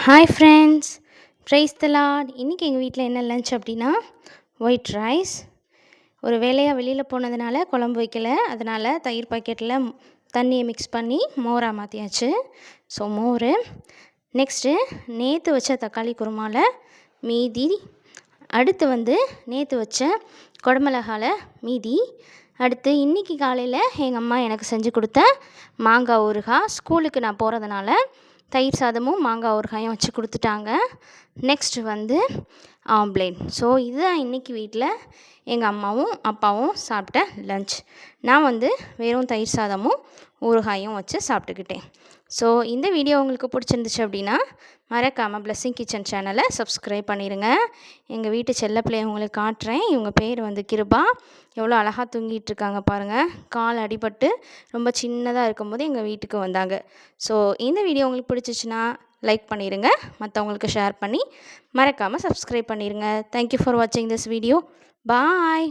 Hi friends, price த Lord. இன்றைக்கி எங்கள் வீட்டில் என்ன லன்ச் அப்படின்னா ஒயிட் ரைஸ். ஒரு வேலையாக வெளியில் போனதுனால குழம்பு வைக்கல, அதனால் தயிர் பாக்கெட்டில் தண்ணியை மிக்ஸ் பண்ணி மோராக மாற்றியாச்சு. So more. நெக்ஸ்ட்டு நேற்று வச்ச தக்காளி குருமாவில் மீதி. அடுத்து நேற்று வச்ச குடமிளகால மீதி. அடுத்து இன்றைக்கி காலையில் எங்கள் அம்மா எனக்கு செஞ்சு கொடுத்த மாங்காய் ஊறுகாய். ஸ்கூலுக்கு நான் போகிறதுனால தயிர் சாதமும் மாங்காய் ஊறுகாயும் வச்சு கொடுத்துட்டாங்க. Next omelette. ஸோ இதுதான் இன்றைக்கி வீட்டில் எங்கள் அம்மாவும் அப்பாவும் சாப்பிட்ட லன்ச். நான் வெறும் தயிர் சாதமும் ஊறுகாயும் வச்சு சாப்பிட்டுக்கிட்டேன். ஸோ இந்த வீடியோ உங்களுக்கு பிடிச்சிருந்துச்சு அப்படின்னா மறக்காமல் பிளெஸ்ஸிங் கிச்சன் சேனலை சப்ஸ்கிரைப் பண்ணிடுங்க. எங்கள் வீட்டு செல்ல பிள்ளைய உங்களுக்கு காட்டுறேன். இவங்க பேர் கிருபா. எவ்வளோ அழகாக தூங்கிட்டு இருக்காங்க பாருங்கள். கால் அடிபட்டு ரொம்ப சின்னதாக இருக்கும்போது எங்கள் வீட்டுக்கு வந்தாங்க. ஸோ இந்த வீடியோ உங்களுக்கு பிடிச்சிச்சின்னா லைக் பண்ணிடுங்க, மற்றவங்களுக்கு ஷேர் பண்ணி மறக்காமல் சப்ஸ்கிரைப் பண்ணிடுங்க. தேங்க்யூ ஃபார் வாட்சிங் திஸ் வீடியோ. பாய்.